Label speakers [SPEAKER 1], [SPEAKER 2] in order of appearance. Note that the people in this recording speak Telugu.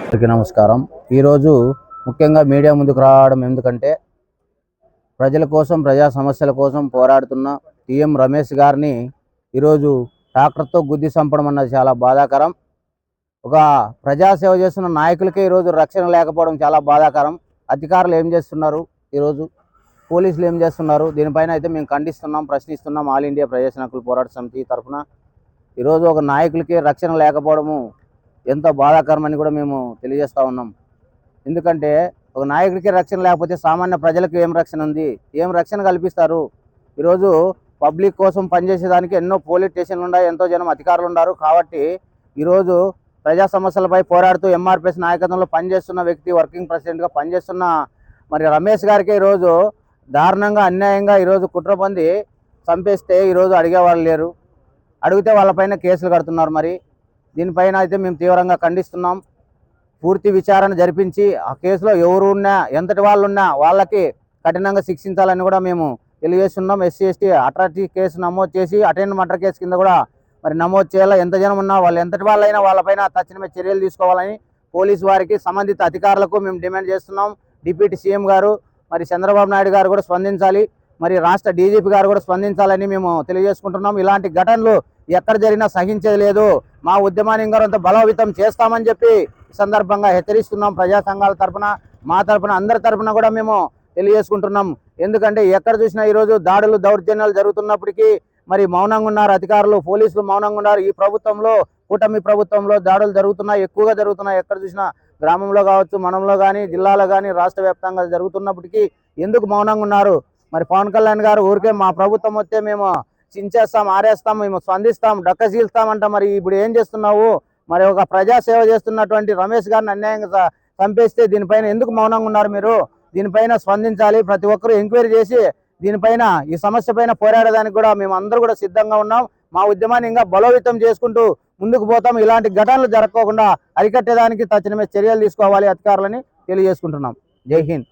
[SPEAKER 1] అందరికీ నమస్కారం. ఈరోజు ముఖ్యంగా మీడియా ముందుకు రావడం ఎందుకంటే ప్రజల కోసం ప్రజా సమస్యల కోసం పోరాడుతున్న టీఎం రమేష్ గారిని ఈరోజు ట్రాక్టర్తో గుద్ది చంపడం అన్నది చాలా బాధాకరం. ఒక ప్రజాసేవ చేస్తున్న నాయకులకే ఈరోజు రక్షణ లేకపోవడం చాలా బాధాకరం. అధికారులు ఏం చేస్తున్నారు, ఈరోజు పోలీసులు ఏం చేస్తున్నారు, దీనిపైన అయితే మేము ఖండిస్తున్నాం, ప్రశ్నిస్తున్నాం. ఆల్ ఇండియా ప్రజా హక్కుల పోరాట సమితి తరఫున ఈరోజు ఒక నాయకులకి రక్షణ లేకపోవడము ఎంతో బాధాకరమని కూడా మేము తెలియజేస్తూ ఉన్నాం. ఎందుకంటే ఒక నాయకుడికి రక్షణ లేకపోతే సామాన్య ప్రజలకు ఏం రక్షణ ఉంది, ఏం రక్షణ కల్పిస్తారు? ఈరోజు పబ్లిక్ కోసం పనిచేసేదానికి ఎన్నో పోలీస్ స్టేషన్లు ఉన్నాయి, ఎంతో జనం అధికారులు ఉన్నారు. కాబట్టి ఈరోజు ప్రజా సమస్యలపై పోరాడుతూ ఎంఆర్పిఎస్ నాయకత్వంలో పనిచేస్తున్న వ్యక్తి, వర్కింగ్ ప్రెసిడెంట్గా పనిచేస్తున్న మరి రమేష్ గారికి ఈరోజు దారుణంగా అన్యాయంగా ఈరోజు కుట్ర పొంది చంపేస్తే ఈరోజు అడిగేవాళ్ళు లేరు. అడిగితే వాళ్ళపైన కేసులు కడుతున్నారు. మరి దీనిపైన అయితే మేము తీవ్రంగా ఖండిస్తున్నాం. పూర్తి విచారణ జరిపించి ఆ కేసులో ఎవరు ఉన్నా, ఎంతటి వాళ్ళు ఉన్నా వాళ్ళకి కఠినంగా శిక్షించాలని కూడా మేము తెలియజేస్తున్నాం. ఎస్సీ ఎస్టీ అట్రాసిటీ కేసు నమోదు చేసి అటెండ్ మర్డర్ కేసు కింద కూడా మరి నమోదు చేయాలా. ఎంత జనం ఉన్నా వాళ్ళు ఎంతటి వాళ్ళైనా వాళ్ళపైన తక్షణమే చర్యలు తీసుకోవాలని పోలీసు వారికి, సంబంధిత అధికారులకు మేము డిమాండ్ చేస్తున్నాం. డిప్యూటీ సీఎం గారు మరి చంద్రబాబు నాయుడు గారు కూడా స్పందించాలి, మరి రాష్ట్ర డీజీపీ గారు కూడా స్పందించాలని మేము తెలియజేసుకుంటున్నాం. ఇలాంటి ఘటనలు ఎక్కడ జరిగినా సహించేది లేదు. మా ఉద్యమాన్ని ఇంకొంత బలోపేతం చేస్తామని చెప్పి ఈ సందర్భంగా హెచ్చరిస్తున్నాం. ప్రజా సంఘాల తరఫున, మా తరఫున, అందరి తరఫున కూడా మేము తెలియజేసుకుంటున్నాం. ఎందుకంటే ఎక్కడ చూసినా ఈరోజు దాడులు, దౌర్జన్యాలు జరుగుతున్నప్పటికీ మరి మౌనంగా ఉన్నారు అధికారులు, పోలీసులు మౌనంగా ఉన్నారు. ఈ ప్రభుత్వంలో, కూటమి ప్రభుత్వంలో దాడులు జరుగుతున్నాయి, ఎక్కువగా జరుగుతున్నాయి. ఎక్కడ చూసినా గ్రామంలో కావచ్చు, మనంలో కానీ, జిల్లాలో కానీ, రాష్ట్ర వ్యాప్తంగా జరుగుతున్నప్పటికీ ఎందుకు మౌనంగా ఉన్నారు? మరి పవన్ కళ్యాణ్ గారు ఊరికే మా ప్రభుత్వం వస్తే మేము చించేస్తాం, ఆరేస్తాం, మేము స్పందిస్తాం, డక్కసీల్స్తామంట. మరి ఇప్పుడు ఏం చేస్తున్నావు? మరి ఒక ప్రజాసేవ చేస్తున్నటువంటి రమేష్ గారిని అన్యాయంగా చంపేస్తే దీనిపైన ఎందుకు మౌనంగా ఉన్నారు మీరు? దీనిపైన స్పందించాలి. ప్రతి ఒక్కరూ ఎంక్వైరీ చేసి దీనిపైన, ఈ సమస్య పైన పోరాడడానికి కూడా మేము అందరూ కూడా సిద్ధంగా ఉన్నాం. మా ఉద్యమాన్ని ఇంకా బలోపేతం చేసుకుంటూ ముందుకు పోతాం. ఇలాంటి ఘటనలు జరగకుండా అరికట్టేదానికి తక్షణమే చర్యలు తీసుకోవాలి అధికారులని తెలియజేసుకుంటున్నాం. జై హింద్.